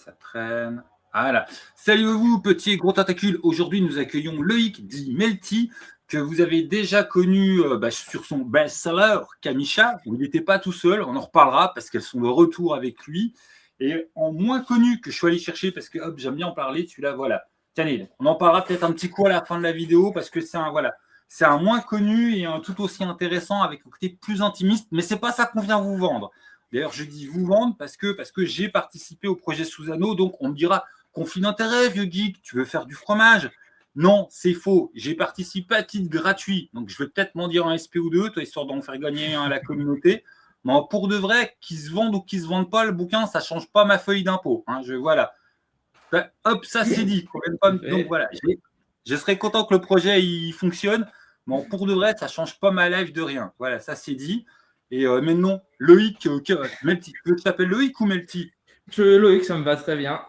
ça traîne. Voilà. Salut vous, petits et gros tentacules. Aujourd'hui, nous accueillons Loïc, dit Melty, que vous avez déjà connu sur son best-seller, Kamisha, où il n'était pas tout seul. On en reparlera parce qu'elles sont de retour avec lui. Et en moins connu que je suis allé chercher, parce que hop, j'aime bien en parler, celui-là, voilà. Tenez, on en parlera peut-être un petit coup à la fin de la vidéo, parce que c'est un moins connu et un tout aussi intéressant avec un côté plus intimiste, mais c'est pas ça qu'on vient vous vendre. D'ailleurs, je dis vous vendre parce que j'ai participé au projet Susano, donc on me dira conflit d'intérêt, vieux geek, tu veux faire du fromage? Non, c'est faux. J'ai participé à titre gratuit, donc je vais peut-être m'en dire un SP ou deux, toi, histoire d'en faire gagner un à la communauté. Mais pour de vrai, qu'ils se vendent ou qu'ils se vendent pas, le bouquin, ça change pas ma feuille d'impôt. Hein, voilà. Hop, ça c'est dit. Donc voilà, je serais content que le projet il fonctionne. Bon, pour de vrai, ça change pas ma life de rien. Voilà, ça c'est dit. Et maintenant, Loïc, Melty. Tu veux que je t'appelle Loïc ou Melty? Loïc, ça me va très bien.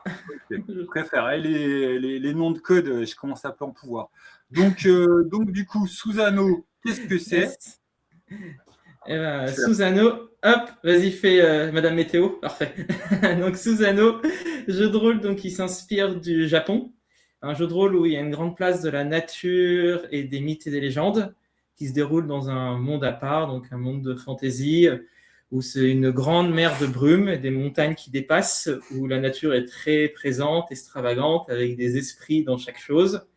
Je préfère. Les noms de code, je commence à peu en pouvoir. Donc du coup, Susano, qu'est-ce que c'est? Yes. Susano, hop, vas-y, fais Madame Météo. Parfait. Donc, Susano, jeu de rôle donc, qui s'inspire du Japon. Un jeu de rôle où il y a une grande place de la nature et des mythes et des légendes qui se déroule dans un monde à part, donc un monde de fantasy, où c'est une grande mer de brume et des montagnes qui dépassent, où la nature est très présente, extravagante, avec des esprits dans chaque chose,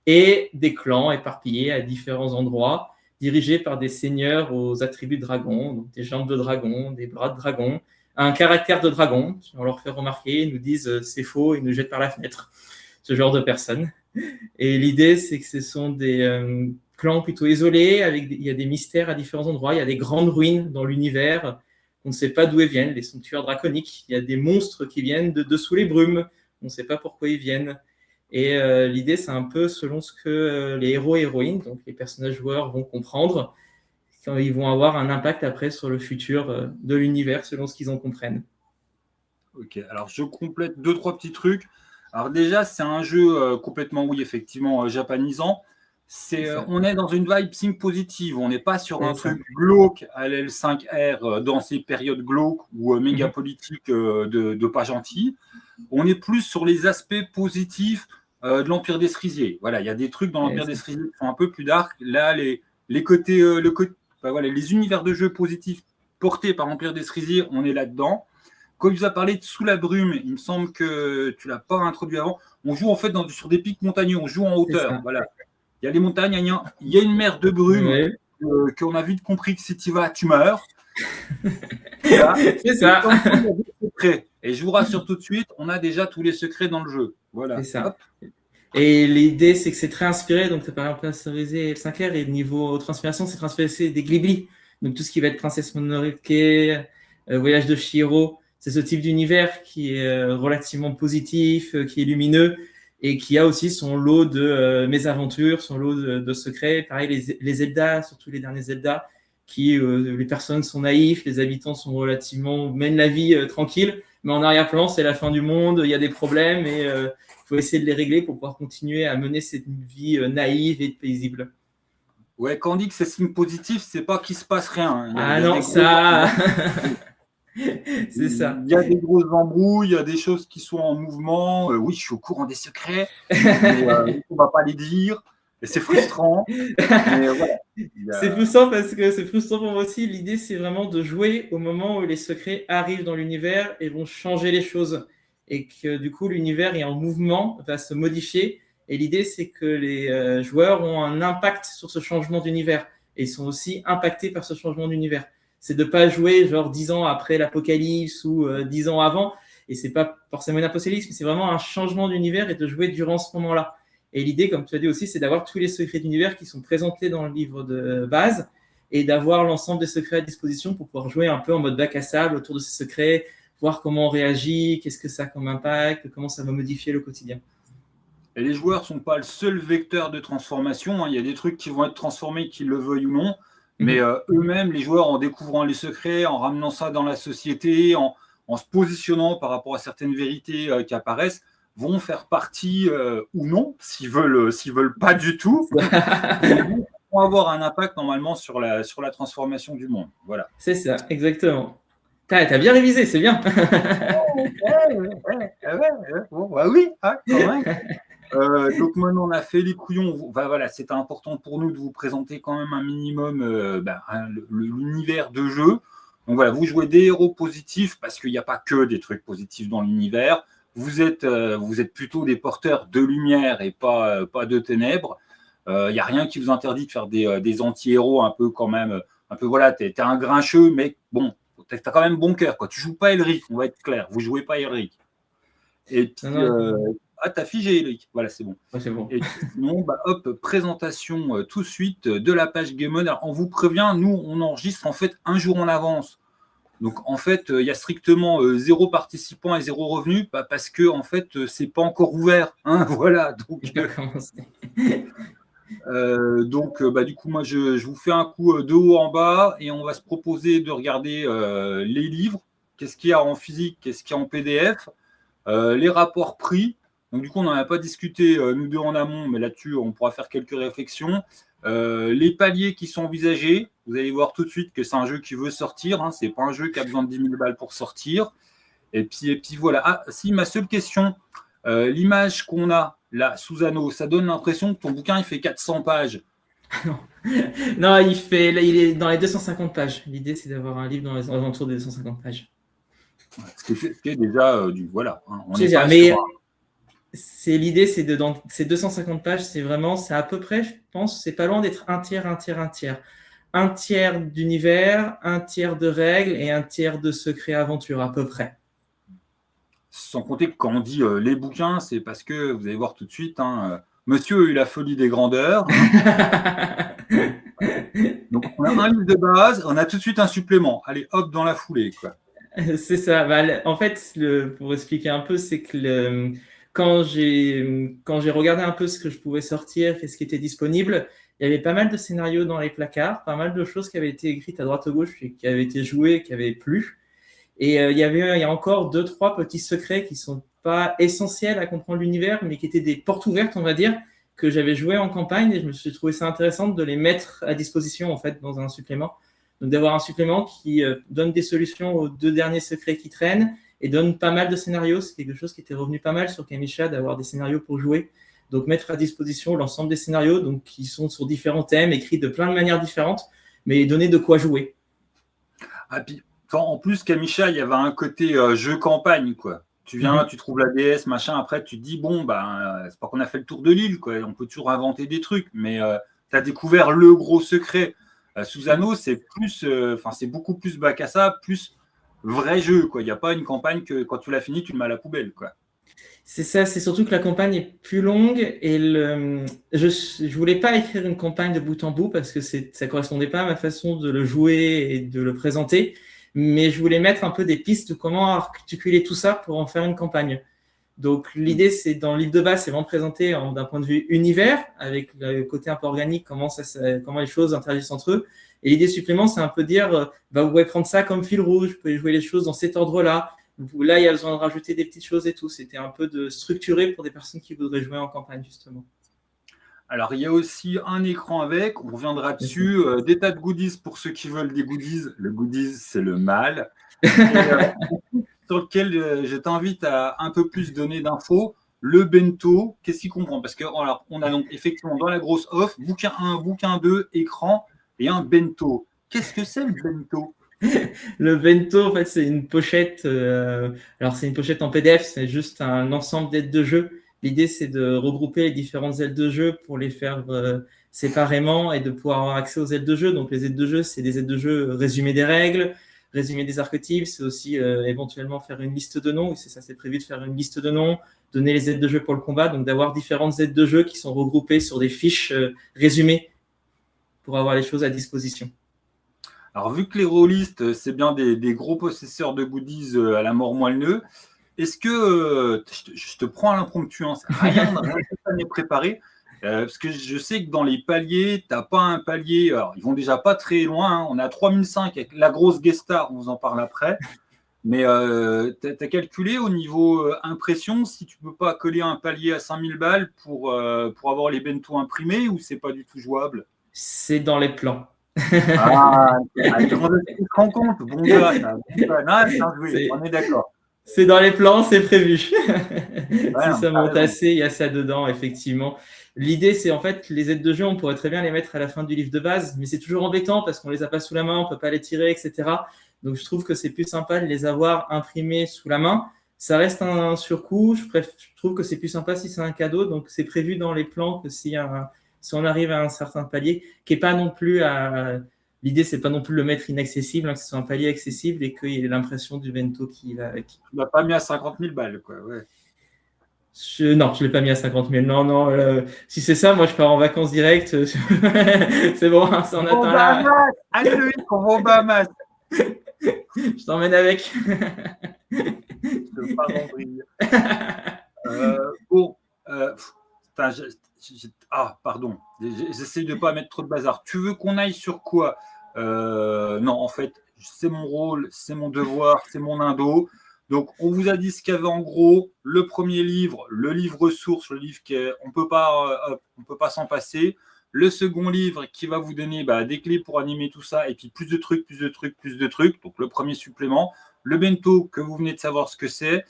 et des clans éparpillés à différents endroits, dirigés par des seigneurs aux attributs de dragon, donc des jambes de dragon, des bras de dragon, un caractère de dragon. On leur fait remarquer, ils nous disent c'est faux, ils nous jettent par la fenêtre. Ce genre de personnes. Et l'idée, c'est que ce sont des clans plutôt isolés, il y a des mystères à différents endroits, il y a des grandes ruines dans l'univers, on ne sait pas d'où elles viennent, les sanctuaires draconiques, il y a des monstres qui viennent de dessous les brumes, on ne sait pas pourquoi ils viennent. Et l'idée, c'est un peu selon ce que les héros et héroïnes, donc les personnages joueurs, vont comprendre, quand ils vont avoir un impact après sur le futur de l'univers, selon ce qu'ils en comprennent. Ok, alors je complète 2-3 petits trucs. Alors déjà, c'est un jeu complètement, oui, effectivement, japonisant. On est dans une vibe think positive. On n'est pas sur un truc glauque à l'L5R dans ces périodes glauques ou méga politiques de pas gentil. On est plus sur les aspects positifs de l'Empire des Cerisiers. Voilà, il y a des trucs dans l'Empire des Cerisiers qui sont un peu plus dark. Là, les côtés, les univers de jeu positifs portés par l'Empire des Cerisiers, on est là-dedans. Quand il vous a parlé de Sous la brume, il me semble que tu ne l'as pas introduit avant. On joue en fait sur des pics montagneux, on joue en hauteur. Voilà. Il y a les montagnes, il y a une mer de brume qu'on a vite compris que si tu vas, tu meurs. Voilà. C'est ça. Et je vous rassure tout de suite, on a déjà tous les secrets dans le jeu. Voilà. C'est ça. Hop. Et l'idée, c'est que c'est très inspiré. Donc, par exemple, Cerisé et L5R, et niveau transpiration, c'est transféré des Ghibli. Donc, tout ce qui va être Princesse Mononoke, Voyage de Chihiro, c'est ce type d'univers qui est relativement positif, qui est lumineux et qui a aussi son lot de mésaventures, son lot de secrets. Pareil, les Zelda, surtout les derniers Zelda, qui les personnes sont naïfs, les habitants sont mènent la vie tranquille, mais en arrière-plan, c'est la fin du monde, il y a des problèmes et il faut essayer de les régler pour pouvoir continuer à mener cette vie naïve et paisible. Ouais, quand on dit que c'est signe positif, c'est pas qu'il se passe rien. Non, ça... c'est ça. Il y a des grosses embrouilles, il y a des choses qui sont en mouvement. Oui, je suis au courant des secrets, mais on ne va pas les dire. Et c'est frustrant. Mais voilà. C'est frustrant parce que c'est frustrant pour moi aussi. L'idée, c'est vraiment de jouer au moment où les secrets arrivent dans l'univers et vont changer les choses. Et que du coup, l'univers est en mouvement, va se modifier. Et l'idée, c'est que les joueurs ont un impact sur ce changement d'univers. Et ils sont aussi impactés par ce changement d'univers. C'est de ne pas jouer genre 10 ans après l'apocalypse ou 10 ans avant. Et ce n'est pas forcément une apocalypse, mais c'est vraiment un changement d'univers et de jouer durant ce moment-là. Et l'idée, comme tu as dit aussi, c'est d'avoir tous les secrets d'univers qui sont présentés dans le livre de base et d'avoir l'ensemble des secrets à disposition pour pouvoir jouer un peu en mode bac à sable autour de ces secrets, voir comment on réagit, qu'est-ce que ça a comme impact, comment ça va modifier le quotidien. Et les joueurs ne sont pas le seul vecteur de transformation. Il y a des trucs qui vont être transformés, qu'ils le veuillent ou non. Mais eux-mêmes, les joueurs, en découvrant les secrets, en ramenant ça dans la société, en se positionnant par rapport à certaines vérités qui apparaissent, vont faire partie ou non, s'ils veulent pas du tout, vont avoir un impact normalement sur la transformation du monde. Voilà. C'est ça, exactement. T'as bien révisé, c'est bien. Bon, bah oui, hein, quand même. Donc maintenant on a fait les couillons. Bah, voilà, c'était important pour nous de vous présenter quand même un minimum l'univers de jeu. Donc voilà, vous jouez des héros positifs parce qu'il n'y a pas que des trucs positifs dans l'univers. Vous êtes plutôt des porteurs de lumière et pas de ténèbres. Il n'y a rien qui vous interdit de faire des anti-héros un peu quand même. Un peu voilà, t'es un grincheux, mais bon, t'as quand même bon cœur, quoi. Tu joues pas Elric, on va être clair. Vous jouez pas Elric. Et puis, t'as figé Elric. Voilà, c'est bon. Ouais, c'est bon. Et puis, sinon, hop, présentation tout de suite de la page Game On. Alors, on vous prévient, nous, on enregistre en fait un jour en avance. Donc, en fait, il y a strictement 0 participant et 0 revenu, parce que, en fait, c'est pas encore ouvert. Hein, voilà. Donc, du coup, moi, je vous fais un coup de haut en bas et on va se proposer de regarder les livres. Qu'est-ce qu'il y a en physique, qu'est-ce qu'il y a en PDF, les rapports prix. Donc, du coup, on n'en a pas discuté, nous deux en amont, mais là-dessus, on pourra faire quelques réflexions. Les paliers qui sont envisagés, vous allez voir tout de suite que c'est un jeu qui veut sortir. Hein, c'est pas un jeu qui a besoin de 10 000 balles pour sortir. Et puis voilà. Ah, si, ma seule question, l'image qu'on a là, sous anneau, ça donne l'impression que ton bouquin, il fait 400 pages. Non, il est dans les 250 pages. L'idée, c'est d'avoir un livre dans les alentours des 250 pages. Ce qui est déjà voilà. Hein, on est pas mais l'idée, c'est dans ces 250 pages, c'est à peu près, je pense, c'est pas loin d'être un tiers. Un tiers d'univers, un tiers de règles et un tiers de secrets aventures, à peu près. Sans compter que quand on dit les bouquins, c'est parce que vous allez voir tout de suite, hein, monsieur a eu la folie des grandeurs. Hein. Donc, on a un livre de base, on a tout de suite un supplément. Allez, hop, dans la foulée, quoi. C'est ça. En fait, pour expliquer un peu, c'est que quand j'ai regardé un peu ce que je pouvais sortir et ce qui était disponible, il y avait pas mal de scénarios dans les placards, pas mal de choses qui avaient été écrites à droite à gauche et qui avaient été jouées, qui avaient plu. Et il y a encore 2-3 petits secrets qui sont pas essentiels à comprendre l'univers, mais qui étaient des portes ouvertes, on va dire, que j'avais joué en campagne et je me suis trouvé ça intéressant de les mettre à disposition en fait dans un supplément. Donc d'avoir un supplément qui donne des solutions aux 2 derniers secrets qui traînent et donne pas mal de scénarios. C'est quelque chose qui était revenu pas mal sur Kamisha, d'avoir des scénarios pour jouer. Donc mettre à disposition l'ensemble des scénarios, donc qui sont sur différents thèmes, écrits de plein de manières différentes, mais donner de quoi jouer. Ah, puis, en plus, Kamisha, il y avait un côté jeu campagne, quoi. Tu viens, tu trouves la déesse, machin, après tu te dis, bon, c'est pas qu'on a fait le tour de l'île, quoi. On peut toujours inventer des trucs, mais tu as découvert le gros secret. Sous anneau, c'est plus, c'est beaucoup plus bac à ça, plus vrai jeu, quoi. Il n'y a pas une campagne que quand tu l'as fini, tu le mets à la poubelle, quoi. C'est ça, c'est surtout que la campagne est plus longue et je voulais pas écrire une campagne de bout en bout parce que ça correspondait pas à ma façon de le jouer et de le présenter, mais je voulais mettre un peu des pistes de comment articuler tout ça pour en faire une campagne. Donc l'idée, c'est dans le livre de base, c'est vraiment présenter d'un point de vue univers, avec le côté un peu organique, comment les choses interagissent entre eux. Et l'idée supplément, c'est un peu dire, vous pouvez prendre ça comme fil rouge, vous pouvez jouer les choses dans cet ordre-là. Là, il y a besoin de rajouter des petites choses et tout. C'était un peu de structurer pour des personnes qui voudraient jouer en campagne, justement. Alors, il y a aussi un écran avec, on reviendra dessus, des tas de goodies pour ceux qui veulent des goodies. Le goodies, c'est le mal. Et, sur lequel je t'invite à un peu plus donner d'infos. Le bento, qu'est-ce qu'il comprend? Parce que alors, on a donc effectivement dans la grosse offre, bouquin 1, bouquin 2, écran et un bento. Qu'est-ce que c'est le bento? Le bento, en fait, c'est une pochette. Alors, c'est une pochette en PDF, c'est juste un ensemble d'aides de jeu. L'idée, c'est de regrouper les différentes aides de jeu pour les faire séparément et de pouvoir avoir accès aux aides de jeu. Donc, les aides de jeu, c'est des aides de jeu résumé des règles, résumé des archétypes. C'est aussi éventuellement faire une liste de noms. C'est prévu de faire une liste de noms, donner les aides de jeu pour le combat. Donc, d'avoir différentes aides de jeu qui sont regroupées sur des fiches résumées pour avoir les choses à disposition. Alors, vu que les rôlistes, c'est bien des gros possesseurs de goodies à la mort moelleux, est-ce que je te prends à l'impromptu, hein, rien n'est préparé, parce que je sais que dans les paliers, tu n'as pas un palier, alors ils vont déjà pas très loin, hein, on est à 3005 avec la grosse guest star, on vous en parle après, mais tu as calculé au niveau impression si tu peux pas coller un palier à 5000 balles pour avoir les bento imprimés ou c'est pas du tout jouable? C'est dans les plans. Ah, tu te rends compte, bon gars, on est d'accord. C'est dans les plans, c'est prévu. Ouais, Si non, ça t'as monte raison. assez, il y a ça dedans, effectivement. L'idée, c'est en fait, les aides de jeu, on pourrait très bien les mettre à la fin du livre de base, mais c'est toujours embêtant parce qu'on les a pas sous la main, on peut pas les tirer, etc. Donc, je trouve que c'est plus sympa de les avoir imprimés sous la main. Ça reste un surcoût. Je trouve que c'est plus sympa si c'est un cadeau. Donc, c'est prévu dans les plans que si on arrive à un certain palier, qui est pas non plus à. L'idée, c'est pas non plus de le mettre inaccessible, hein, que ce soit un palier accessible et qu'il y ait l'impression du bento qui va avec. Tu l'as pas mis à 50 000 balles, quoi. Ouais. Non, je ne l'ai pas mis à 50 000. Non, non. Si c'est ça, moi, je pars en vacances direct. C'est bon, hein, ça en On va aux atteint là. Bahamas. Allez, Loïc, on va aux Bahamas. Je t'emmène avec. Je pars en vrille. Bon, putain, pardon. J'essaie de pas mettre trop de bazar. Tu veux qu'on aille sur quoi? Non, en fait, c'est mon rôle, c'est mon devoir, c'est mon indo. Donc, on vous a dit ce qu'il y avait en gros. Le premier livre, le livre ressource, le livre on peut pas s'en passer. Le second livre qui va vous donner des clés pour animer tout ça, et puis plus de trucs, plus de trucs, plus de trucs. Donc, le premier supplément. Le bento, que vous venez de savoir ce que c'est.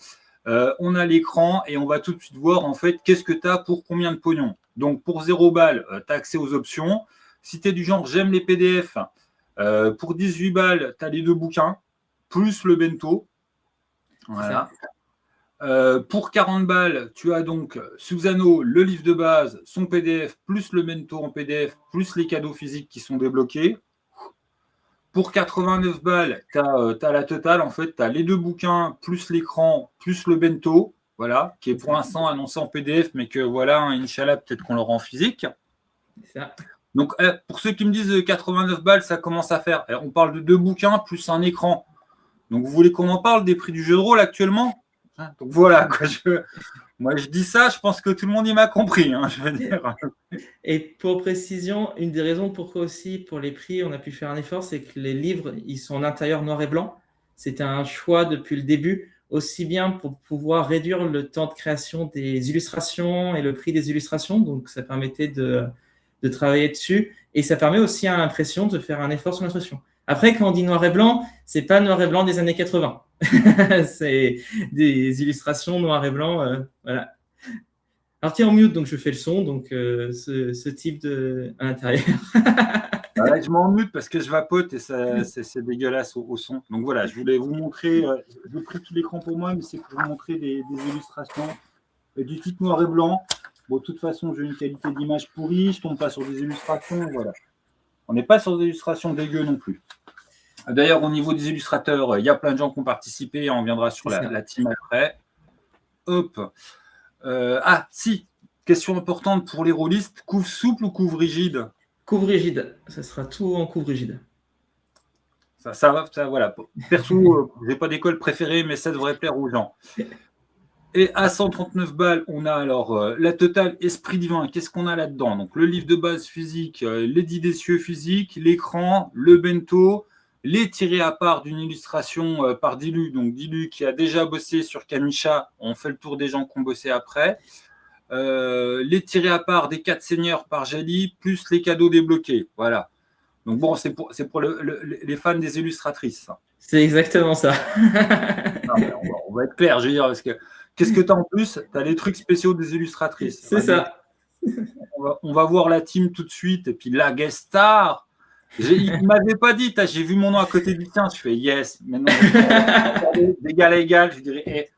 On a l'écran et on va tout de suite voir en fait qu'est-ce que tu as pour combien de pognon. Donc pour 0 balles, tu as accès aux options. Si tu es du genre j'aime les PDF, pour 18 balles, tu as les 2 bouquins, plus le bento. Voilà. Pour 40 balles, tu as donc Susano, le livre de base, son PDF, plus le bento en PDF, plus les cadeaux physiques qui sont débloqués. Pour 89 balles, tu as la totale. En fait, tu as les 2 bouquins, plus l'écran, plus le bento, voilà, qui est pour l'instant annoncé en PDF, mais que voilà, Inch'Allah, peut-être qu'on l'aura en physique. Ça. Donc, pour ceux qui me disent 89 balles, ça commence à faire. On parle de 2 bouquins plus un écran. Donc, vous voulez qu'on en parle des prix du jeu de rôle actuellement? Donc, voilà, quoi. Moi, je dis ça, je pense que tout le monde y m'a compris, hein, je veux dire. Et pour précision, une des raisons pourquoi aussi, pour les prix, on a pu faire un effort, c'est que les livres, ils sont en intérieur noir et blanc. C'était un choix depuis le début, aussi bien pour pouvoir réduire le temps de création des illustrations et le prix des illustrations. Donc, ça permettait de travailler dessus. Et ça permet aussi à l'impression de faire un effort sur l'impression. Après, quand on dit noir et blanc, c'est pas noir et blanc des années 80. C'est des illustrations noir et blanc. Voilà. Alors, tu es en mute, donc je fais le son, donc ce type à l'intérieur. Ouais, je m'en mute parce que je vapote et c'est dégueulasse au son. Donc voilà, je voulais vous montrer, j'ai pris tout l'écran pour moi, mais c'est pour vous montrer des illustrations du type noir et blanc. Bon, de toute façon, j'ai une qualité d'image pourrie, je ne tombe pas sur des illustrations, voilà. On n'est pas sur des illustrations dégueu non plus. D'ailleurs, au niveau des illustrateurs, il y a plein de gens qui ont participé, on viendra sur la team après. Hop. Si, question importante pour les rôlistes, couvre souple ou couvre rigide? Couvre rigide, ça sera tout en couvre rigide. Ça va, voilà. Perso, je n'ai pas d'école préférée, mais ça devrait plaire aux gens. Et à 139 balles, on a alors la totale Esprit Divin. Qu'est-ce qu'on a là-dedans? Donc le livre de base physique, l'édit des cieux physique, l'écran, le bento, les tirés à part d'une illustration par Dilu. Donc Dilu qui a déjà bossé sur Kamisha. On fait le tour des gens qui ont bossé après. Les tirés à part des 4 seigneurs par Jali, plus les cadeaux débloqués. Voilà. Donc bon, c'est pour les fans des illustratrices. C'est exactement ça. Non, on va être clair, je veux dire, parce que qu'est-ce que tu as en plus? Tu as les trucs spéciaux des illustratrices. C'est ça. On va voir la team tout de suite. Et puis la guest star. Il ne m'avait pas dit, j'ai vu mon nom à côté du tien. Je fais yes. Maintenant, d'égal à égal, je dirais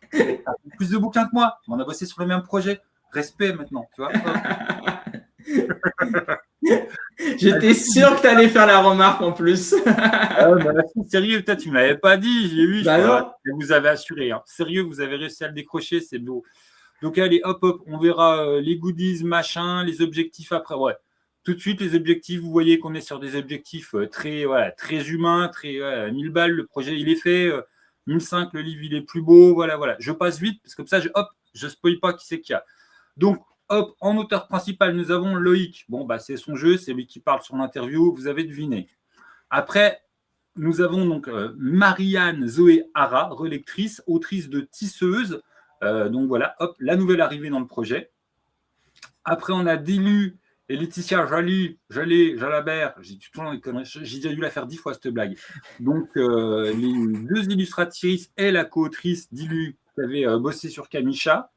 t'as plus de bouquins que moi. On a bossé sur le même projet. Respect maintenant, tu vois. J'étais sûr que tu allais faire la remarque en plus. Sérieux, peut-être tu ne m'avais pas dit. J'ai vu. Non. Vous avez assuré. Hein. Sérieux, vous avez réussi à le décrocher. C'est beau. Donc, allez, hop, on verra les goodies, machin, les objectifs après. Ouais. Tout de suite, les objectifs, vous voyez qu'on est sur des objectifs très humains, très 1000 balles. Le projet, il est fait. 1005, le livre, il est plus beau. Voilà. Je passe vite parce que comme ça, je ne spoil pas qui c'est qu'il y a. Donc, hop, en auteur principal, nous avons Loïc. Bon, c'est son jeu, c'est lui qui parle sur l'interview. Vous avez deviné. Après, nous avons donc Marianne Zoé Hara, relectrice, autrice de Tisseuse. Donc voilà, hop, la nouvelle arrivée dans le projet. Après, on a Dilu et Laetitia Jalabert, j'ai tout le temps les conneries, j'ai déjà dû la faire 10 fois cette blague. Donc, les deux illustratrices et la co-autrice d'Illu qui avaient bossé sur Kamisha.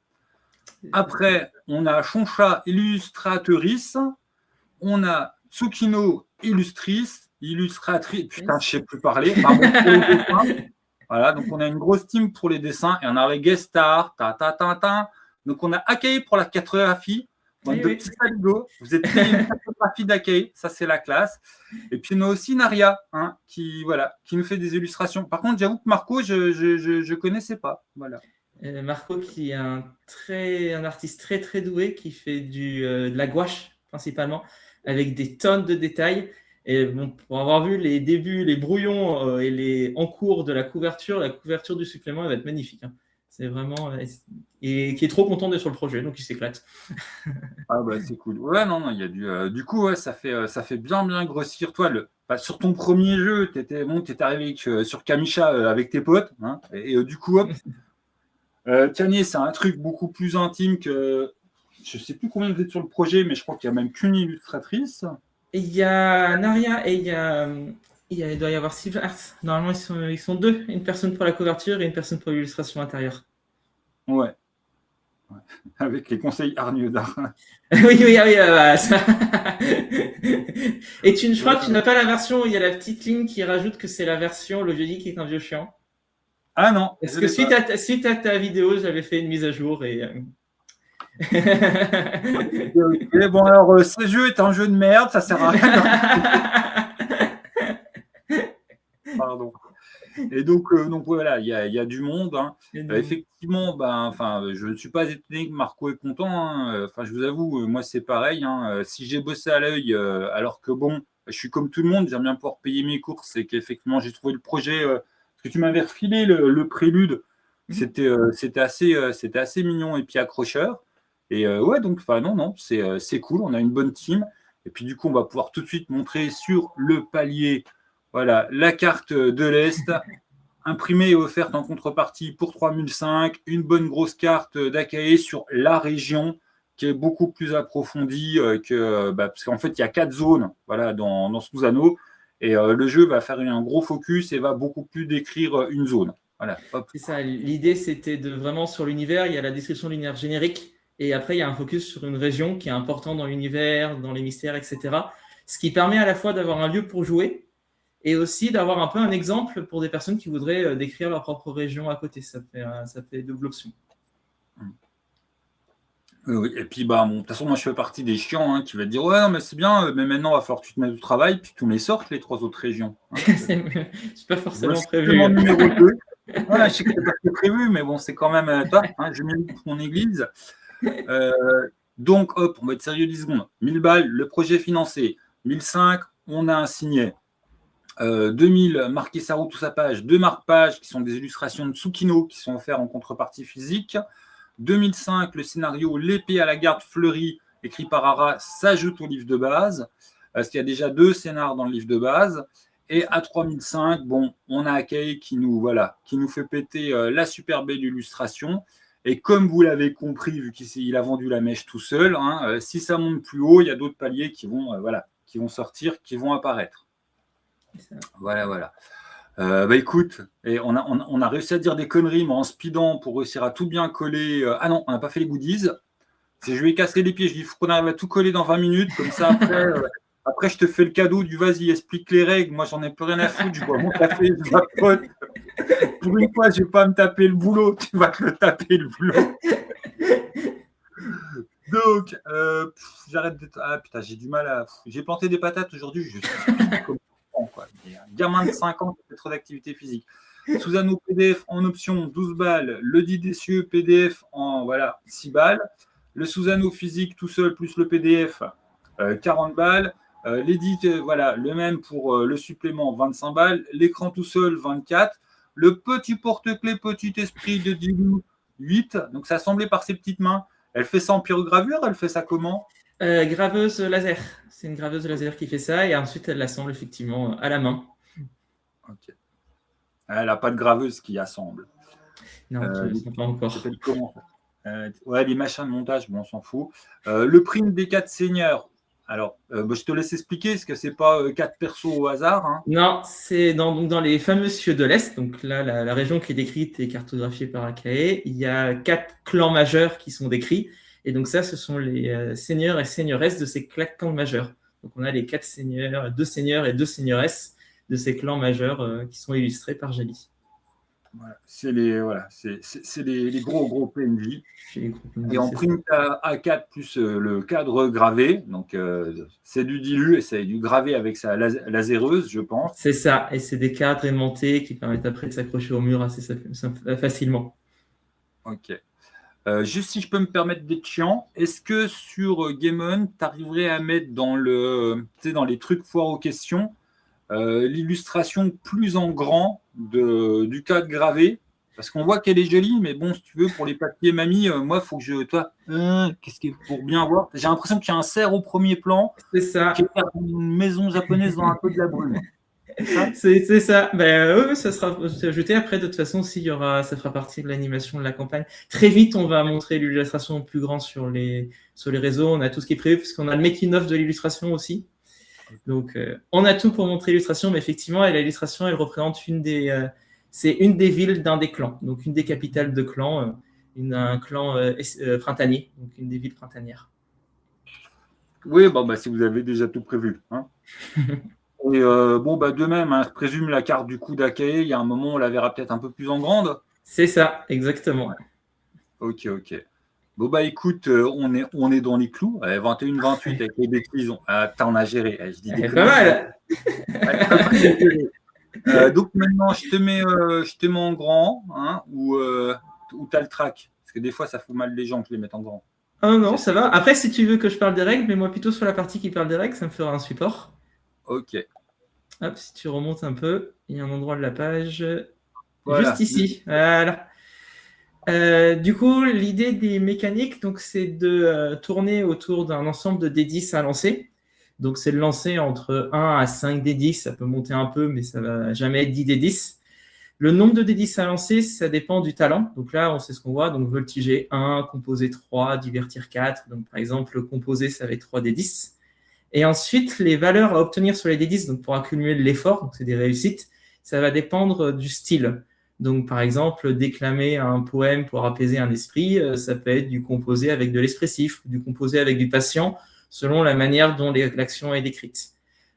Après, on a Choncha, illustratrice. On a Tsukino, illustratrice. Putain, je sais plus parler. Pardon, pour les dessins. Voilà, donc on a une grosse team pour les dessins et on a les guest stars. Donc on a Akai pour la cartographie. Bande de petits saligots. Vous êtes payé une cartographie d'Akai, ça c'est la classe. Et puis on a aussi Naria, hein, qui nous fait des illustrations. Par contre, j'avoue que Marco, je connaissais pas. Voilà. Marco, qui est un artiste très très doué, qui fait de la gouache principalement, avec des tonnes de détails. Et bon, pour avoir vu les débuts, les brouillons et les encours de la couverture du supplément, elle va être magnifique. Hein. C'est vraiment. Et qui est trop content d'être sur le projet, donc il s'éclate. Ah bah c'est cool. Ouais, non, il y a du coup, ouais, ça fait bien grossir. Toi, sur ton premier jeu, t'étais arrivé sur Kamisha avec tes potes, hein, et du coup, hop. Tiani, c'est un truc beaucoup plus intime que. Je ne sais plus combien vous êtes sur le projet, mais je crois qu'il n'y a même qu'une illustratrice. Et il y a Naria et il doit y avoir Silver Art. Normalement, ils sont deux. Une personne pour la couverture et une personne pour l'illustration intérieure. Ouais. Avec les conseils hargneux d'art. oui, ça... Et je crois que tu n'as pas la version où il y a la petite ligne qui rajoute que c'est la version le jeudi qui est un vieux chiant. Ah non. Parce que suite à ta vidéo, j'avais fait une mise à jour et. Okay, bon, alors, ce jeu est un jeu de merde, ça sert à rien. Pardon. Et donc voilà, il y a du monde. Hein. Effectivement, je ne suis pas étonné que Marco est content. Hein. Je vous avoue, moi c'est pareil. Hein. Si j'ai bossé à l'œil, alors que bon, je suis comme tout le monde, j'aime bien pouvoir payer mes courses, et qu'effectivement j'ai trouvé le projet. Parce que tu m'avais refilé le prélude. C'était assez mignon et puis accrocheur. Et ouais, donc non, c'est cool. On a une bonne team. Et puis du coup, on va pouvoir tout de suite montrer sur le palier. Voilà, la carte de l'Est, imprimée et offerte en contrepartie pour 3005, une bonne grosse carte d'Akae sur la région qui est beaucoup plus approfondie parce qu'en fait, il y a 4 zones voilà, dans Susano, et le jeu va faire un gros focus et va beaucoup plus décrire une zone. Voilà, hop. C'est ça, l'idée c'était de vraiment sur l'univers, il y a la description de l'univers générique, et après il y a un focus sur une région qui est important dans l'univers, dans les mystères, etc. Ce qui permet à la fois d'avoir un lieu pour jouer, et aussi d'avoir un peu un exemple pour des personnes qui voudraient décrire leur propre région à côté. Ça fait double option. Oui, et puis, de toute façon, moi, je fais partie des chiants qui va te dire « Ouais, non, mais c'est bien, mais maintenant, il va falloir que tu te mettes au travail, puis tu me les sortes, les 3 autres régions. Hein. » C'est pas forcément prévu. Numéro 2. Voilà, je sais que c'est pas prévu, mais bon, c'est quand même toi. Hein, je milite pour mon église. Donc, hop, on va être sérieux 10 secondes. 1000 balles, le projet financé. 1005, on a un signet. 2000, marqué sa route ou sa page, 2 marque-pages qui sont des illustrations de Tsukino qui sont offertes en contrepartie physique. 2005, le scénario L'épée à la garde fleurie, écrit par Ara, s'ajoute au livre de base, parce qu'il y a déjà 2 scénars dans le livre de base. Et à 3005, bon, on a Akai qui nous fait péter la super belle illustration. Et comme vous l'avez compris, vu qu'il a vendu la mèche tout seul, si ça monte plus haut, il y a d'autres paliers qui vont sortir, qui vont apparaître. Voilà. Écoute, et on a réussi à dire des conneries, mais en speedant pour réussir à tout bien coller. Ah non, on n'a pas fait les goodies. Je lui ai cassé les pieds, je lui ai dit faut qu'on arrive à tout coller dans 20 minutes, comme ça après je te fais le cadeau du vas-y, explique les règles. Moi, j'en ai plus rien à foutre, je bois mon café, je vapote. Pour une fois, je ne vais pas me taper le boulot, tu vas te le taper le boulot. Donc, j'arrête de. Ah putain, j'ai du mal à. J'ai planté des patates aujourd'hui, je suis comme quoi. Un gamin de 5 ans qui fait trop d'activité physique. Susano PDF en option 12 balles, le dit des cieux PDF en 6 balles, le Susano physique tout seul plus le PDF 40 balles, l'édit le même pour le supplément 25 balles, l'écran tout seul 24, le petit porte-clés petit esprit de Dilou 8, donc ça assemblé par ses petites mains. Elle fait ça en pyrogravure, elle fait ça comment? Graveuse laser. C'est une graveuse laser qui fait ça et ensuite elle l'assemble effectivement à la main. Ok. Elle n'a pas de graveuse qui assemble. Non, pas encore. Ça s'appelle comment? Les machins de montage, bon, on s'en fout. Le print des 4 seigneurs. Alors, je te laisse expliquer, parce que c'est pas 4 persos au hasard. Hein. Non, c'est dans les fameux cieux de l'Est, donc là, la région qui est décrite et cartographiée par Akae, il y a 4 clans majeurs qui sont décrits, et donc ça, ce sont les seigneurs et seigneuresses de ces 4 clans majeurs. Donc on a les 4 seigneurs, 2 seigneurs et 2 seigneuresses de ces clans majeurs qui sont illustrés par Jali. Voilà, c'est les gros PNJ. Et en c'est print A4 plus le cadre gravé, donc c'est du dilu et c'est du gravé avec sa lasereuse, je pense. C'est ça, et c'est des cadres aimantés qui permettent après de s'accrocher au mur assez facilement. Ok. Juste si je peux me permettre d'être chiant, est-ce que sur Game On, tu arriverais à mettre dans les trucs foire aux questions l'illustration plus en grand du cadre gravé? Parce qu'on voit qu'elle est jolie, mais bon, si tu veux, pour les papiers mamie, moi, il faut que je. Toi, qu'est-ce qu'il pour bien voir? J'ai l'impression qu'il y a un cerf au premier plan. C'est ça. Qui est une maison japonaise dans un peu de la brume. C'est ça. Oui, ça sera ajouté. Après, de toute façon, ça fera partie de l'animation de la campagne. Très vite, on va montrer l'illustration plus grand sur les réseaux. On a tout ce qui est prévu, puisqu'on a le making-of de l'illustration aussi. Donc, on a tout pour montrer l'illustration, mais effectivement, l'illustration, elle représente c'est une des villes d'un des clans, donc une des capitales de clans, un clan printanier, donc une des villes printanières. Oui, si vous avez déjà tout prévu. Hein. Et de même, hein, je présume la carte du coup d'Akae, il y a un moment, on la verra peut-être un peu plus en grande. C'est ça, exactement. Ok. Bon, écoute, on est dans les clous. 21-28 avec les bêtises. On a géré. Je dis pas mal. Donc maintenant, je te mets en grand, hein, ou tu as le track. Parce que des fois, ça fout mal les gens que je les mette en grand. Oh non, ça va. Après, si tu veux que je parle des règles, mets-moi plutôt sur la partie qui parle des règles, ça me fera un support. Ok. Hop, si tu remontes un peu, il y a un endroit de la page voilà. Juste ici. Voilà. Du coup, l'idée des mécaniques, donc, c'est de tourner autour d'un ensemble de D10 à lancer. Donc, c'est de lancer entre 1 à 5 D10. Ça peut monter un peu, mais ça ne va jamais être 10 D10. Le nombre de D10 à lancer, ça dépend du talent. Donc là, on sait ce qu'on voit. Donc, voltiger 1, composer 3, divertir 4. Donc, par exemple, le composé, ça va être 3 D10. Et ensuite, les valeurs à obtenir sur les D10, donc pour accumuler de l'effort, donc c'est des réussites, ça va dépendre du style. Donc, par exemple, déclamer un poème pour apaiser un esprit, ça peut être du composé avec de l'expressif, du composé avec du patient, selon la manière dont l'action est décrite.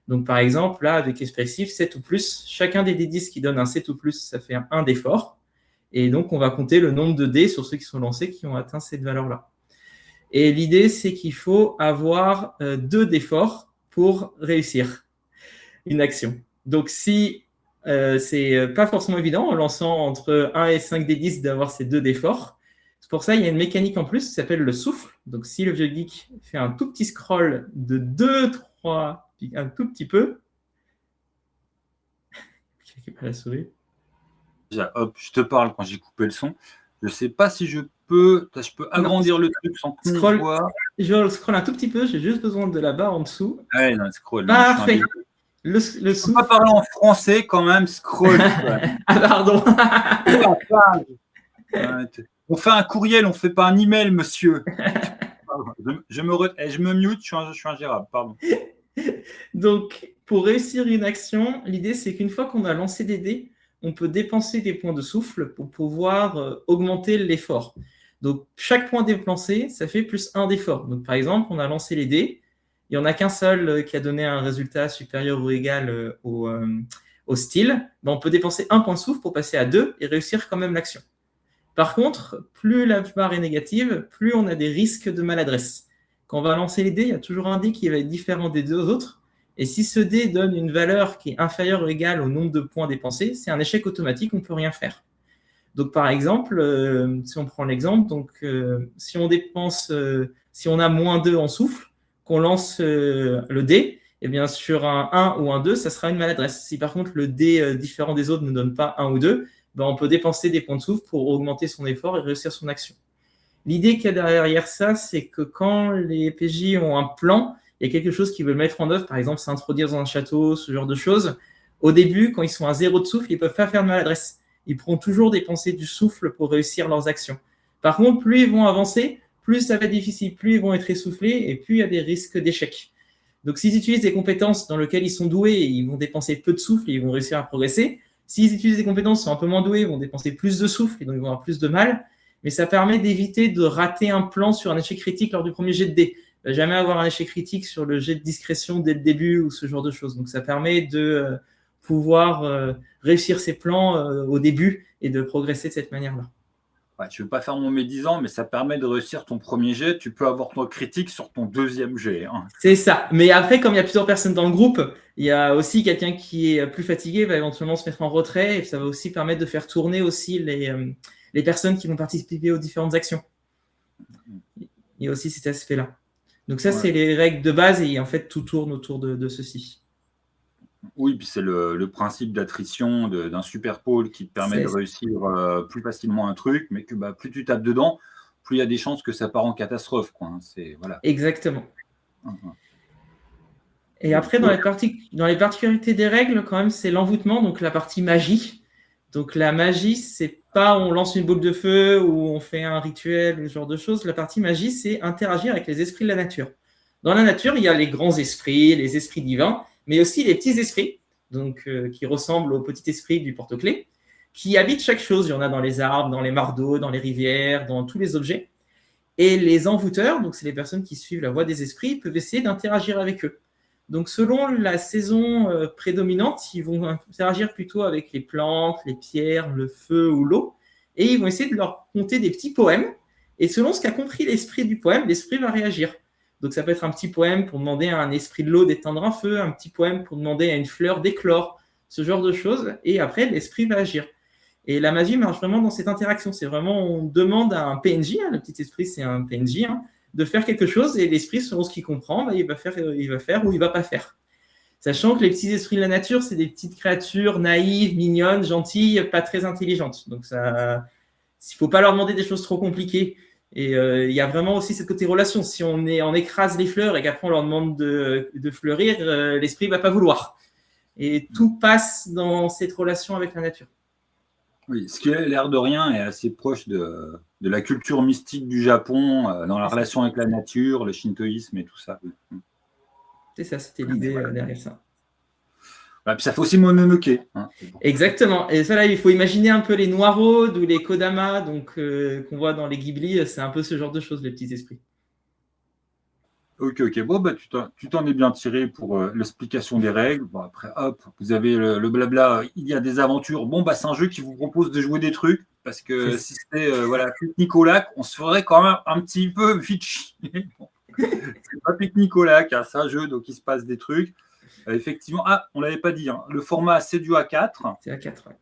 Donc, par exemple, là, avec expressif, 7 ou plus, chacun des D10 qui donne un 7 ou plus, ça fait un d'effort. Et donc, on va compter le nombre de dés sur ceux qui sont lancés qui ont atteint cette valeur-là. Et l'idée, c'est qu'il faut avoir 2 d'efforts pour réussir une action. Donc, si c'est pas forcément évident, en lançant entre 1 et 5 D10 d'avoir ces 2 d'efforts, c'est pour ça qu'il y a une mécanique en plus qui s'appelle le souffle. Donc, si le vieux geek fait un tout petit scroll de 2, 3, un tout petit peu. Qui n'est pas la souris. Hop, je te parle quand j'ai coupé le son. Je ne sais pas si je peux agrandir le truc sans que scroll. Je scroll un tout petit peu, j'ai juste besoin de la barre en dessous. Ouais, non, scroll. Parfait. Le souffle. On va parler en français quand même, scroll. Ah, pardon. On fait un courriel, on ne fait pas un email, monsieur. Je me mute, je suis ingérable, pardon. Donc, pour réussir une action, l'idée, c'est qu'une fois qu'on a lancé des dés, on peut dépenser des points de souffle pour pouvoir augmenter l'effort. Donc, chaque point dépensé, ça fait plus 1 d'effort. Donc, par exemple, on a lancé les dés, il n'y en a qu'un seul qui a donné un résultat supérieur ou égal au style. On peut dépenser 1 point de souffle pour passer à 2 et réussir quand même l'action. Par contre, plus la barre est négative, plus on a des risques de maladresse. Quand on va lancer les dés, il y a toujours un dé qui va être différent des 2 autres. Et si ce dé donne une valeur qui est inférieure ou égale au nombre de points dépensés, c'est un échec automatique, on ne peut rien faire. Donc, par exemple, si on prend l'exemple, si on dépense, si on a moins 2 en souffle, qu'on lance le dé, eh bien, sur un 1 ou un 2, ça sera une maladresse. Si par contre, le dé différent des autres ne donne pas 1 ou 2, on peut dépenser des points de souffle pour augmenter son effort et réussir son action. L'idée qu'il y a derrière ça, c'est que quand les PJ ont un plan, il y a quelque chose qu'ils veulent mettre en œuvre, par exemple s'introduire dans un château, ce genre de choses. Au début, quand ils sont à 0 de souffle, ils ne peuvent pas faire de maladresse. Ils pourront toujours dépenser du souffle pour réussir leurs actions. Par contre, plus ils vont avancer, plus ça va être difficile, plus ils vont être essoufflés et plus il y a des risques d'échec. Donc, s'ils utilisent des compétences dans lesquelles ils sont doués, ils vont dépenser peu de souffle et ils vont réussir à progresser. S'ils utilisent des compétences qui sont un peu moins doués, ils vont dépenser plus de souffle et donc ils vont avoir plus de mal. Mais ça permet d'éviter de rater un plan sur un échec critique lors du premier jet de dés. Jamais avoir un échec critique sur le jet de discrétion dès le début ou ce genre de choses. Donc, ça permet de pouvoir réussir ses plans au début et de progresser de cette manière-là. Ouais, je ne veux pas faire mon médisant, mais ça permet de réussir ton premier jet. Tu peux avoir ton critique sur ton deuxième jet. Hein. C'est ça. Mais après, comme il y a plusieurs personnes dans le groupe, il y a aussi quelqu'un qui est plus fatigué, va éventuellement se mettre en retrait. Et ça va aussi permettre de faire tourner aussi les personnes qui vont participer aux différentes actions. Il y a aussi cet aspect-là. Donc ça, c'est les règles de base et en fait, tout tourne autour de ceci. Oui, puis c'est le principe d'attrition d'un super pôle qui te permet de réussir plus facilement un truc, mais que plus tu tapes dedans, plus il y a des chances que ça part en catastrophe. Quoi. Voilà. Exactement. Et après, dans les particularités des règles, quand même, c'est l'envoûtement, donc la partie magie. Donc la magie, c'est pas on lance une boule de feu ou on fait un rituel ou ce genre de choses. La partie magie, c'est interagir avec les esprits de la nature. Dans la nature, il y a les grands esprits, les esprits divins, mais aussi les petits esprits, donc qui ressemblent aux petits esprits du porte-clés, qui habitent chaque chose. Il y en a dans les arbres, dans les mardeaux, dans les rivières, dans tous les objets. Et les envoûteurs, donc c'est les personnes qui suivent la voie des esprits, peuvent essayer d'interagir avec eux. Donc selon la saison prédominante, ils vont interagir plutôt avec les plantes, les pierres, le feu ou l'eau, et ils vont essayer de leur conter des petits poèmes. Et selon ce qu'a compris l'esprit du poème, l'esprit va réagir. Donc ça peut être un petit poème pour demander à un esprit de l'eau d'éteindre un feu, un petit poème pour demander à une fleur d'éclore, ce genre de choses. Et après, l'esprit va agir. Et la magie marche vraiment dans cette interaction. C'est vraiment, on demande à un PNJ, le petit esprit c'est un PNJ, de faire quelque chose et l'esprit, selon ce qu'il comprend, il va faire ou il ne va pas faire. Sachant que les petits esprits de la nature, c'est des petites créatures naïves, mignonnes, gentilles, pas très intelligentes. Donc il ne faut pas leur demander des choses trop compliquées. Et il y a vraiment aussi ce côté relation. Si on écrase les fleurs et qu'après on leur demande de fleurir, l'esprit ne va pas vouloir. Et tout passe dans cette relation avec la nature. Oui, ce qui a l'air de rien est assez proche de la culture mystique du Japon, dans la relation avec la nature, le shintoïsme et tout ça. C'est ça, c'était l'idée derrière ça. Puis ça fait aussi Mononoke. Exactement. Et ça, là, il faut imaginer un peu les Noiraudes ou les Kodama, donc qu'on voit dans les Ghibli. C'est un peu ce genre de choses, les petits esprits. Ok. Bon, tu t'en es bien tiré pour l'explication des règles. Bon, après, hop, vous avez le blabla. Il y a des aventures. Bon, c'est un jeu qui vous propose de jouer des trucs. Parce que si c'était Pique-Nique au lac, on se ferait quand même un petit peu vite chier. C'est pas Pique-Nique au lac, c'est un jeu, donc il se passe des trucs. Effectivement, on ne l'avait pas dit, le format c'est du A4. C'est A4, ouais.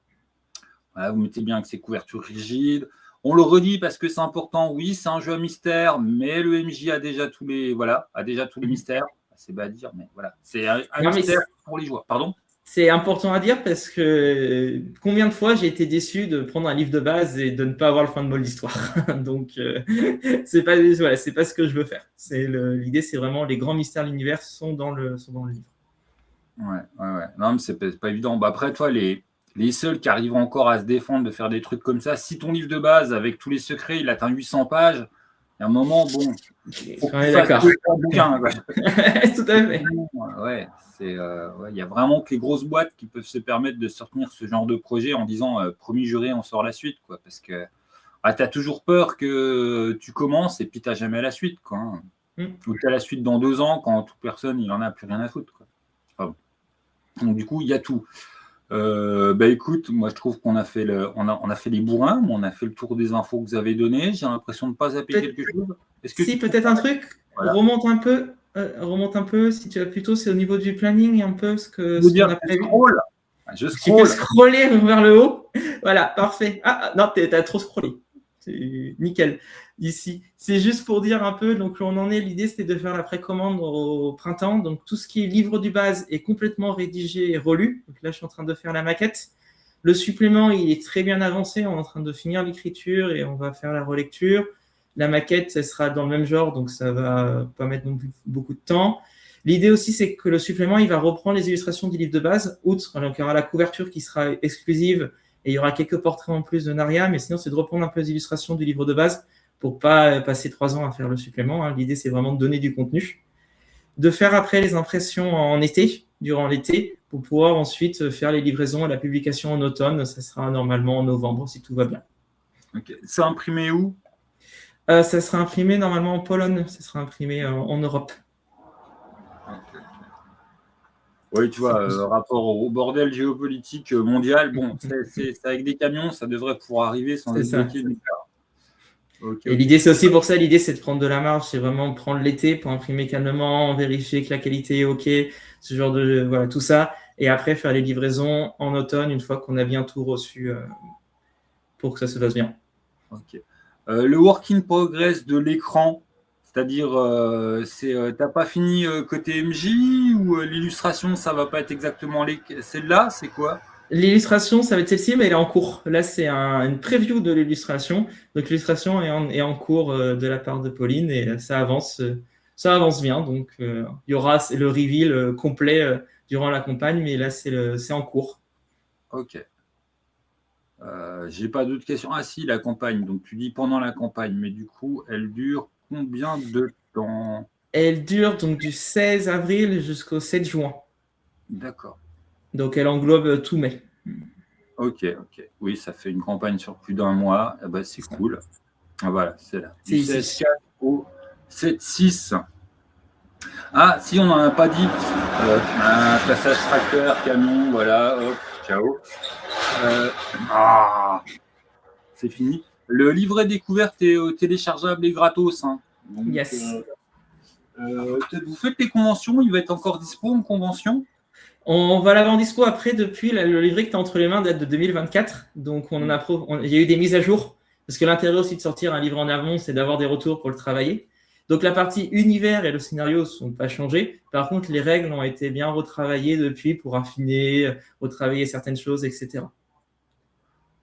Voilà, vous mettez bien que c'est couverture rigide. On le redit parce que c'est important, oui, c'est un jeu à mystère, mais le MJ a déjà tous les mystères. C'est bas à dire, mais voilà. C'est un mystère pour les joueurs. Pardon ? C'est important à dire parce que combien de fois j'ai été déçu de prendre un livre de base et de ne pas avoir le fin de molle d'histoire. Donc, c'est pas ce que je veux faire. L'idée, c'est vraiment les grands mystères de l'univers sont dans le livre. Ouais. Non, mais c'est pas évident. Après, toi, les seuls qui arrivent encore à se défendre de faire des trucs comme ça, si ton livre de base, avec tous les secrets, il atteint 800 pages, il y a un moment, bon, on est d'accord. Bouquin, tout à fait. Il y a vraiment que les grosses boîtes qui peuvent se permettre de sortir ce genre de projet en disant promis juré, on sort la suite, quoi, parce que tu as toujours peur que tu commences et puis tu n'as jamais la suite, quoi. Ou tu as la suite dans 2 ans quand toute personne, il n'en a plus rien à foutre, quoi. Enfin, donc du coup, il y a tout. Écoute, moi je trouve qu'on a fait on a fait les bourrins, on a fait le tour des infos que vous avez données. J'ai l'impression de ne pas zapper quelque chose. Si, peut-être un truc, voilà. Remonte un peu, si tu as plutôt, c'est au niveau du planning, un peu ce qu'on a prévu. Je scroll. Tu peux scroller vers le haut. Voilà, parfait. Non, t'as trop scrollé. C'est nickel. Ici, c'est juste pour dire un peu, donc on en est, l'idée c'était de faire la précommande au printemps, donc tout ce qui est livre du base est complètement rédigé et relu, donc là je suis en train de faire la maquette. Le supplément, il est très bien avancé, on est en train de finir l'écriture et on va faire la relecture. La maquette, elle sera dans le même genre, donc ça va pas mettre non plus beaucoup de temps. L'idée aussi, c'est que le supplément, il va reprendre les illustrations du livre de base, outre, donc il y aura la couverture qui sera exclusive et il y aura quelques portraits en plus de Naria, mais sinon c'est de reprendre un peu les illustrations du livre de base pour pas passer 3 ans à faire le supplément. L'idée, c'est vraiment de donner du contenu. de faire après les impressions en été, durant l'été, pour pouvoir ensuite faire les livraisons et la publication en automne. Ça sera normalement en novembre, si tout va bien. Ok. C'est imprimé où? Ça sera imprimé normalement en Pologne, ça sera imprimé en Europe. Oui, tu vois, rapport au bordel géopolitique mondial, bon, c'est avec des camions, ça devrait pouvoir arriver sans C'est être ça. bloqué nulle part. Ok, Et ok. l'idée, c'est aussi pour ça, l'idée, c'est de prendre de la marge, c'est vraiment prendre l'été pour imprimer calmement, vérifier que la qualité est OK, ce genre de, voilà, tout ça. Et après, faire les livraisons en automne, une fois qu'on a bien tout reçu, pour que ça se fasse bien. Ok. Le work in progress de l'écran, c'est-à-dire, t'as pas fini côté MJ ou l'illustration, ça va pas être exactement celle-là, c'est quoi? L'illustration, ça va être celle-ci, mais elle est en cours. Là, c'est une preview de l'illustration. Donc, l'illustration est en cours de la part de Pauline et ça avance bien. Donc, il y aura le reveal complet durant la campagne, mais là, c'est en cours. Ok. J'ai pas d'autres questions. Ah si, la campagne. Donc tu dis pendant la campagne, mais du coup, elle dure combien de temps? Elle dure donc du 16 avril jusqu'au 7 juin. D'accord. Donc, elle englobe tout mai. Ok, ok. Oui, ça fait une campagne sur plus d'un mois. Eh ben, c'est cool. Ah, voilà, c'est là. Du C'est ici. 16-4 au 7-6. Ah, si, on n'en a pas dit. Un passage tracteur, camion, voilà, hop, ciao. C'est fini. Le livret découverte est téléchargeable et gratos. Hein. Donc, Yes. vous faites les conventions, il va être encore dispo en convention? On va l'avoir en dispo après, depuis le livret que tu as entre les mains date de 2024. Donc, il y a eu des mises à jour. Parce que l'intérêt aussi de sortir un livre en amont, c'est d'avoir des retours pour le travailler. Donc, la partie univers et le scénario ne sont pas changés. Par contre, les règles ont été bien retravaillées depuis pour affiner, retravailler certaines choses, etc.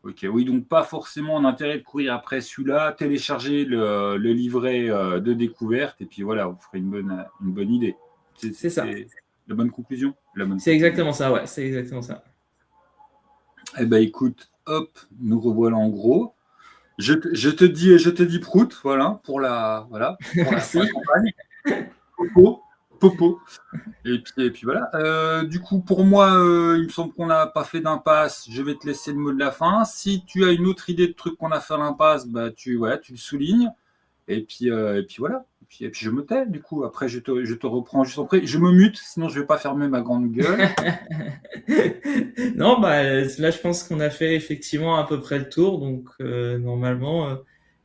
Ok, oui, donc pas forcément d'intérêt de courir après celui-là, télécharger le livret de découverte, et puis voilà, vous ferez une bonne idée. C'est ça. La bonne conclusion? C'est exactement ça, ouais, c'est exactement ça. Eh ben écoute, hop, nous revoilà en gros. Je te dis prout, voilà, pour la campagne. Popo. Et puis voilà. Du coup, pour moi, il me semble qu'on n'a pas fait d'impasse. Je vais te laisser le mot de la fin. Si tu as une autre idée de truc qu'on a fait à l'impasse, bah tu le soulignes. Et puis voilà. Et puis je me tais. Du coup, après je te reprends juste après. Je me mute, sinon je vais pas fermer ma grande gueule. Non, bah là, je pense qu'on a fait effectivement à peu près le tour. Donc, normalement,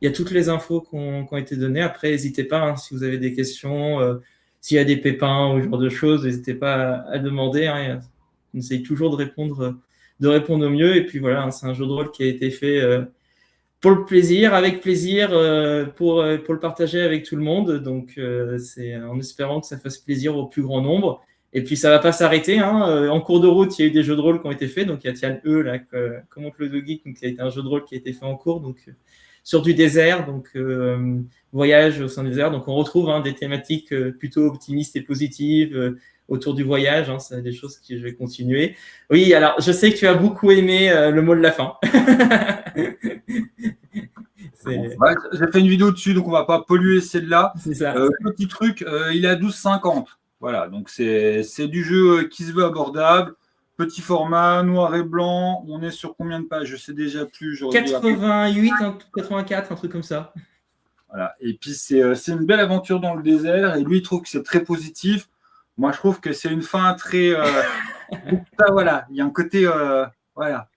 il y a toutes les infos qui ont été données. Après, n'hésitez pas, hein, si vous avez des questions, s'il y a des pépins ou ce genre de choses, n'hésitez pas à demander. Hein, on essaye toujours de répondre au mieux. Et puis voilà, hein, c'est un jeu de rôle qui a été fait pour le plaisir, avec plaisir, pour le partager avec tout le monde. Donc, c'est en espérant que ça fasse plaisir au plus grand nombre. Et puis, ça ne va pas s'arrêter. Hein. En cours de route, il y a eu des jeux de rôle qui ont été faits. Donc, il y a Tian E, là, comme oncle de geek, qui a été un jeu de rôle qui a été fait en cours, donc sur du désert, donc voyage au sein du désert. Donc, on retrouve des thématiques plutôt optimistes et positives autour du voyage. Hein. C'est des choses que je vais continuer. Oui, alors, je sais que tu as beaucoup aimé le mot de la fin. Ouais, j'ai fait une vidéo dessus, donc on va pas polluer celle-là. C'est ça. Petit truc, il est à 12,50. Voilà, donc c'est du jeu qui se veut abordable. Petit format, noir et blanc. On est sur combien de pages? Je sais déjà plus. 88, 84, un truc comme ça. Voilà. Et puis c'est une belle aventure dans le désert. Et lui, il trouve que c'est très positif. Moi, je trouve que c'est une fin très. Ça, voilà, il y a un côté voilà,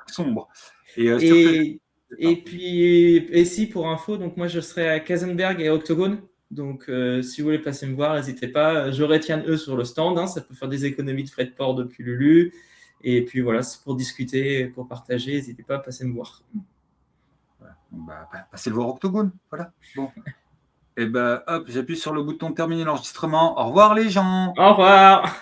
sombre. Et puis, et si pour info, donc moi je serai à Kazenberg et à Octogone. Donc si vous voulez passer me voir, n'hésitez pas. J'aurai Tian E sur le stand. Hein, ça peut faire des économies de frais de port depuis Lulu. Et puis voilà, c'est pour discuter, pour partager. N'hésitez pas à passer me voir. Voilà. Bah, passez le voir Octogone. Voilà. Bon. Et ben hop, j'appuie sur le bouton terminer l'enregistrement. Au revoir les gens. Au revoir.